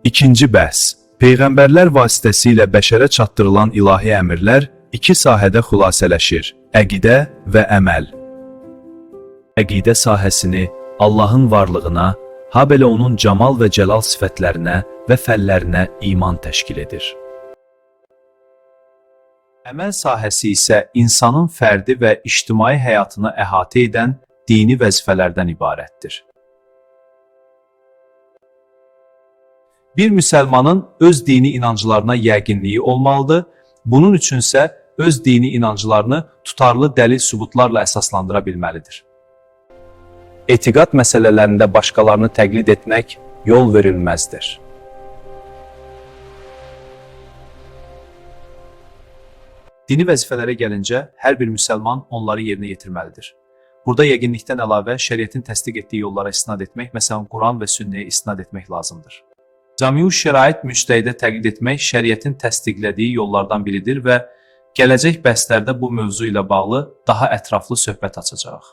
İkinci bəhs. Peyğəmbərlər vasitəsilə bəşərə çatdırılan ilahi əmrlər iki sahədə xülasələşir: əqidə və əməl. Əqidə sahəsini Allahın varlığına, habelə onun camal və cəlal sifətlərinə və fəllərinə iman təşkil edir. Əməl sahəsi isə insanın fərdi və ictimai həyatını əhatə edən dini vəzifələrdən ibarətdir. Bir müsəlmanın öz dini inanclarına yəqinliyi olmalıdır. Bunun üçünsə öz dini inanclarını tutarlı dəlil sübutlarla əsaslandıra bilməlidir. Etiqad məsələlərində başqalarını təqlid etmək yol verilməzdir. Dini vəzifələrə gəlincə, hər bir müsəlman onları yerinə yetirməlidir. Burada yəqinlikdən əlavə şəriətin təsdiq etdiyi yollara istinad etmək, məsələn, Quran və sünnəyə istinad etmək lazımdır. Cəmi şərait müctəhidə təqlid etmək şəriətin təsdiqlədiyi yollardan biridir və gələcək bəhslərdə bu mövzu ilə bağlı daha ətraflı söhbət açacağıq.